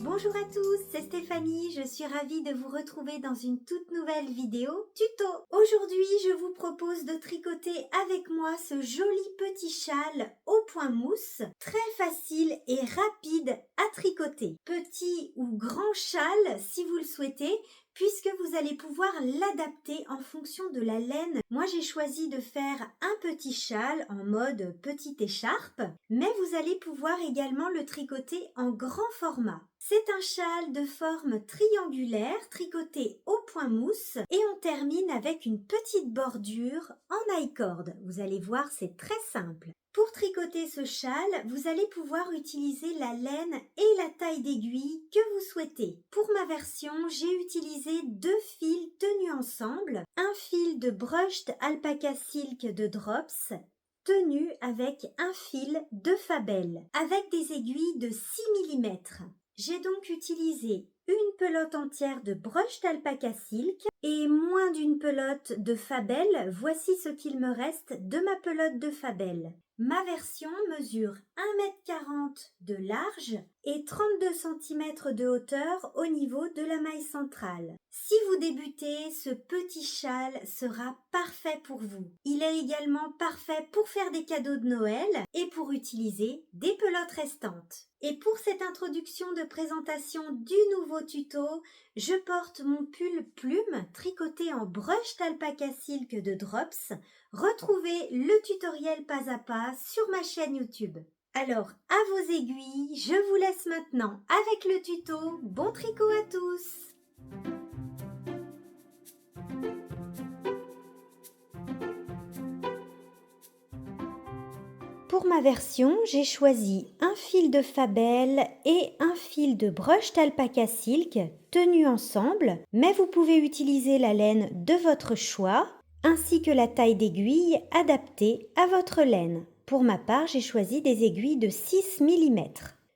Bonjour à tous, c'est Stéphanie, je suis ravie de vous retrouver dans une toute nouvelle vidéo tuto. Aujourd'hui, je vous propose de tricoter avec moi ce joli petit châle au point mousse, très facile et rapide à tricoter. Petit ou grand châle si vous le souhaitez, puisque vous allez pouvoir l'adapter en fonction de la laine. Moi, j'ai choisi de faire un petit châle en mode petite écharpe, mais vous allez pouvoir également le tricoter en grand format. C'est un châle de forme triangulaire tricoté au point mousse et on termine avec une petite bordure en high-cord. Vous allez voir, c'est très simple. Pour tricoter ce châle, vous allez pouvoir utiliser la laine et la taille d'aiguille que vous souhaitez. Pour ma version, j'ai utilisé 2 fils tenus ensemble, un fil de brushed alpaca silk de Drops tenu avec un fil de Fabelle avec des aiguilles de 6 mm. J'ai donc utilisé une pelote entière de brushed alpaca silk et moins d'une pelote de Fabelle. Voici ce qu'il me reste de ma pelote de Fabelle. Ma version mesure 1,40 m de large et 32 cm de hauteur au niveau de la maille centrale. Si vous débutez, ce petit châle sera parfait pour vous. Il est également parfait pour faire des cadeaux de Noël et pour utiliser des pelotes restantes. Et pour cette introduction de présentation du nouveau tuto, je porte mon pull plume tricoté en brushed alpaca silk de Drops. Retrouvez le tutoriel pas à pas sur ma chaîne YouTube. Alors, à vos aiguilles, je vous laisse maintenant avec le tuto. Bon tricot à tous! Pour ma version, j'ai choisi un fil de Fabelle et un fil de brushed alpaca silk tenus ensemble, mais vous pouvez utiliser la laine de votre choix ainsi que la taille d'aiguille adaptée à votre laine. Pour ma part, j'ai choisi des aiguilles de 6 mm.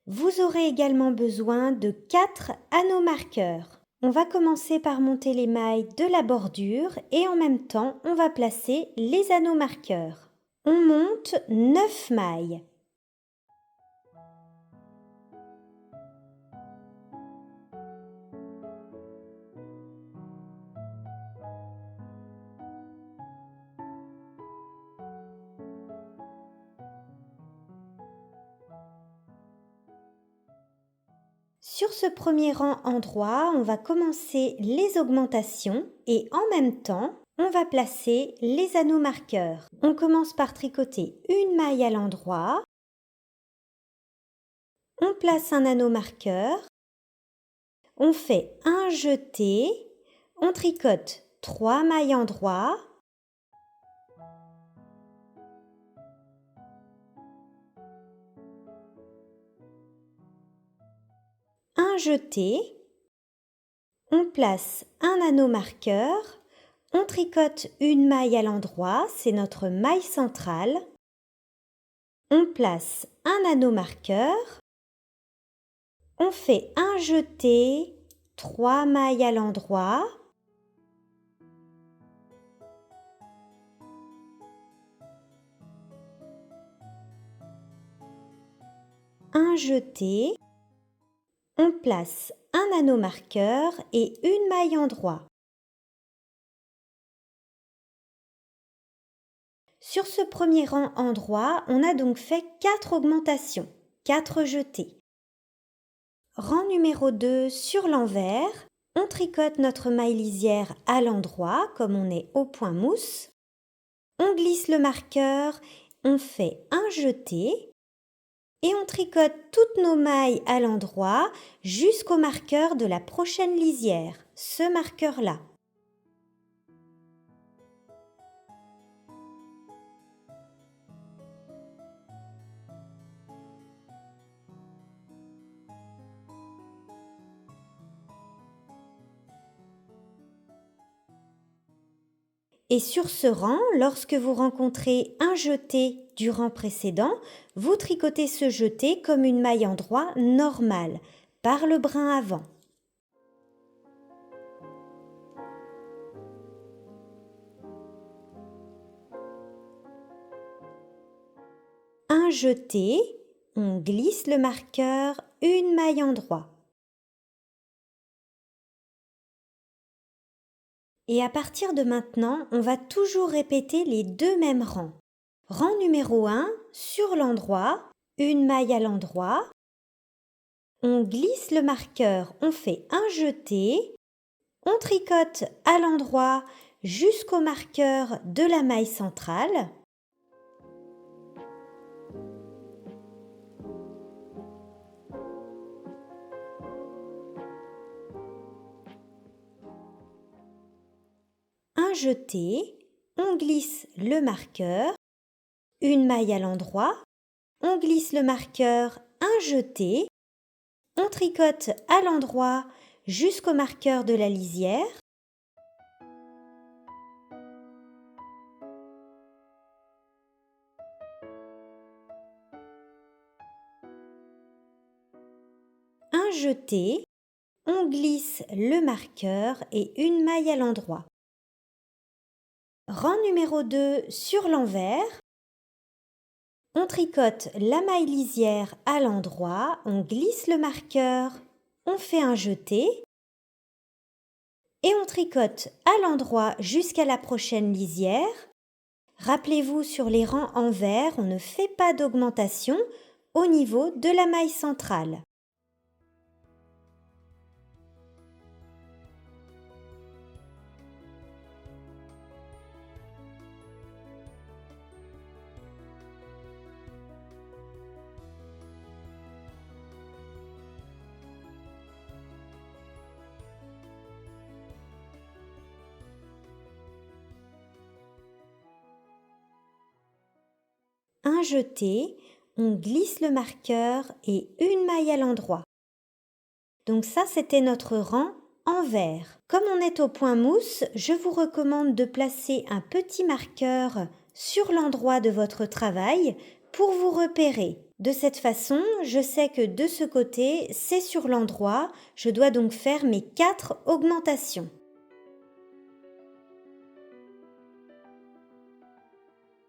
Vous aurez également besoin de 4 anneaux marqueurs. On va commencer par monter les mailles de la bordure et en même temps, on va placer les anneaux marqueurs. On monte 9 mailles. Sur ce premier rang en droit, on va commencer les augmentations et en même temps, on va placer les anneaux marqueurs. On commence par tricoter une maille à l'endroit. On place un anneau marqueur. On fait un jeté. On tricote 3 mailles en droit. Un jeté. On place un anneau marqueur. On tricote une maille à l'endroit, c'est notre maille centrale. On place un anneau marqueur. On fait un jeté, 3 mailles à l'endroit. Un jeté. On place un anneau marqueur et une maille en droit. Sur ce premier rang en droit, on a donc fait 4 augmentations, 4 jetés. Rang numéro 2 sur l'envers, on tricote notre maille lisière à l'endroit comme on est au point mousse. On glisse le marqueur, on fait un jeté et on tricote toutes nos mailles à l'endroit jusqu'au marqueur de la prochaine lisière, ce marqueur-là. Et sur ce rang, lorsque vous rencontrez un jeté du rang précédent, vous tricotez ce jeté comme une maille en droit normale, par le brin avant. Un jeté, on glisse le marqueur, une maille en droit. Et à partir de maintenant, on va toujours répéter les deux mêmes rangs. Rang numéro 1, sur l'endroit, une maille à l'endroit. On glisse le marqueur, on fait un jeté. On tricote à l'endroit jusqu'au marqueur de la maille centrale. Un jeté, on glisse le marqueur, une maille à l'endroit, on glisse le marqueur, un jeté, on tricote à l'endroit jusqu'au marqueur de la lisière. Un jeté, on glisse le marqueur et une maille à l'endroit. Rang numéro 2 sur l'envers. On tricote la maille lisière à l'endroit, on glisse le marqueur, on fait un jeté et on tricote à l'endroit jusqu'à la prochaine lisière. Rappelez-vous, sur les rangs envers, on ne fait pas d'augmentation au niveau de la maille centrale. Un jeté, on glisse le marqueur et une maille à l'endroit. Donc ça, c'était notre rang envers. Comme on est au point mousse, je vous recommande de placer un petit marqueur sur l'endroit de votre travail pour vous repérer. De cette façon, je sais que de ce côté, c'est sur l'endroit. Je dois donc faire mes 4 augmentations.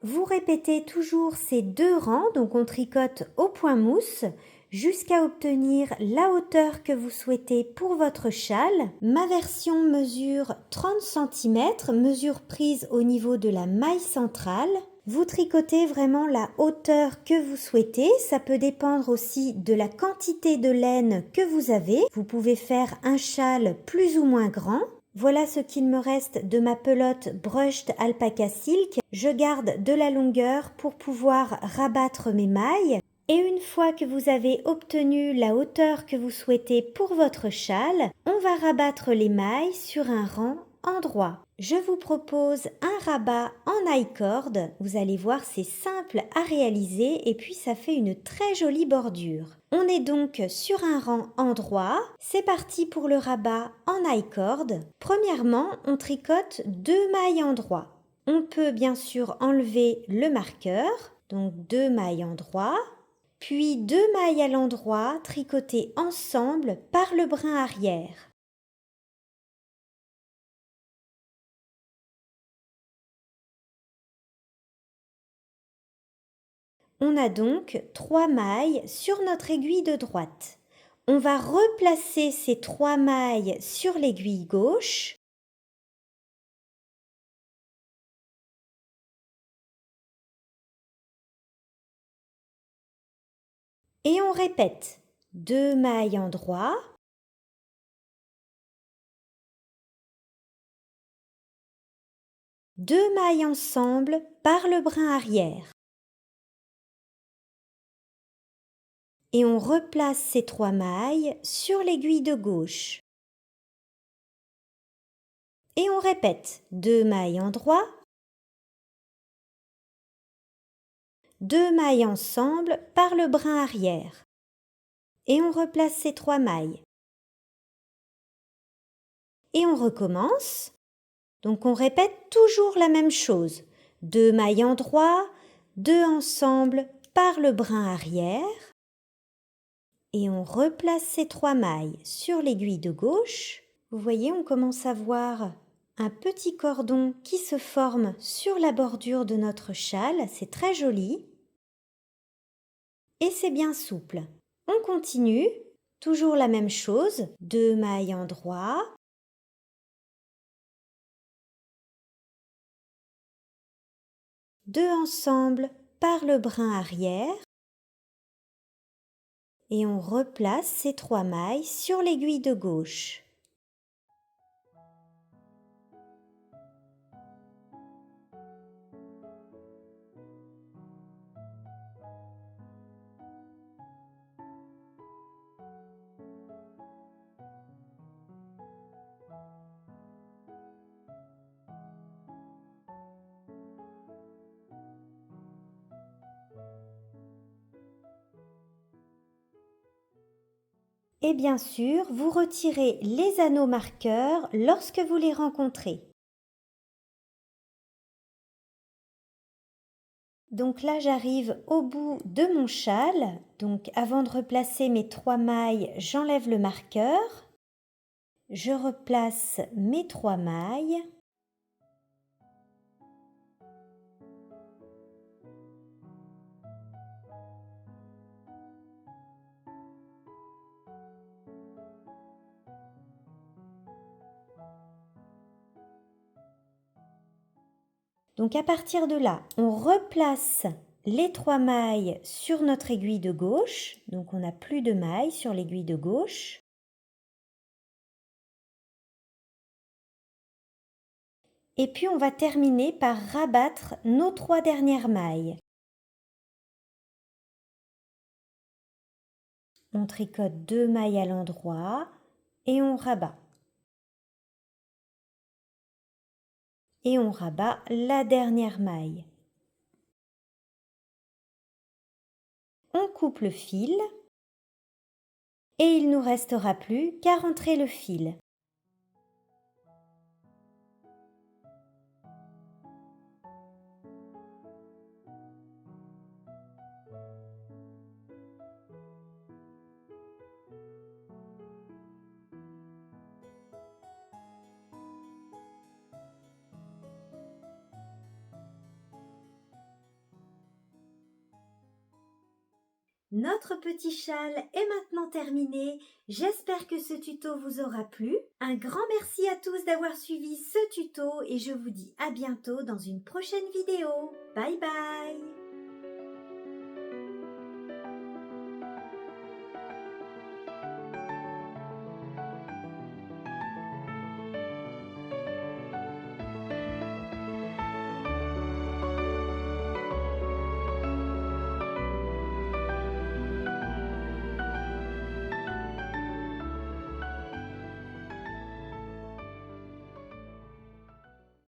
Vous répétez toujours ces 2 rangs, donc on tricote au point mousse jusqu'à obtenir la hauteur que vous souhaitez pour votre châle. Ma version mesure 30 cm, mesure prise au niveau de la maille centrale. Vous tricotez vraiment la hauteur que vous souhaitez. Ça peut dépendre aussi de la quantité de laine que vous avez. Vous pouvez faire un châle plus ou moins grand. Voilà ce qu'il me reste de ma pelote Brushed Alpaca Silk. Je garde de la longueur pour pouvoir rabattre mes mailles. Et une fois que vous avez obtenu la hauteur que vous souhaitez pour votre châle, on va rabattre les mailles sur un rang endroit. Je vous propose un rabat en I-cord. Vous allez voir, c'est simple à réaliser et puis ça fait une très jolie bordure. On est donc sur un rang endroit. C'est parti pour le rabat en I-cord. Premièrement, on tricote 2 mailles endroit. On peut bien sûr enlever le marqueur, donc 2 mailles endroit, puis 2 mailles à l'endroit tricotées ensemble par le brin arrière. On a donc 3 mailles sur notre aiguille de droite. On va replacer ces 3 mailles sur l'aiguille gauche. Et on répète 2 mailles endroit, 2 mailles ensemble par le brin arrière. Et on replace ces 3 mailles sur l'aiguille de gauche. Et on répète 2 mailles endroit, 2 mailles ensemble par le brin arrière. Et on replace ces 3 mailles. Et on recommence. Donc on répète toujours la même chose. 2 mailles endroit, 2 ensemble par le brin arrière. Et on replace ces 3 mailles sur l'aiguille de gauche. Vous voyez, on commence à voir un petit cordon qui se forme sur la bordure de notre châle. C'est très joli. Et c'est bien souple. On continue. Toujours la même chose. 2 mailles endroit, deux ensemble par le brin arrière et on replace ces 3 mailles sur l'aiguille de gauche. Et bien sûr, vous retirez les anneaux marqueurs lorsque vous les rencontrez. Donc là, j'arrive au bout de mon châle. Donc avant de replacer mes 3 mailles, j'enlève le marqueur. Je replace mes 3 mailles. Donc à partir de là, on replace les 3 mailles sur notre aiguille de gauche. Donc on n'a plus de mailles sur l'aiguille de gauche. Et puis on va terminer par rabattre nos 3 dernières mailles. On tricote 2 mailles à l'endroit et on rabat. Et on rabat la dernière maille. On coupe le fil et il ne nous restera plus qu'à rentrer le fil. Notre petit châle est maintenant terminé. J'espère que ce tuto vous aura plu. Un grand merci à tous d'avoir suivi ce tuto et je vous dis à bientôt dans une prochaine vidéo. Bye bye!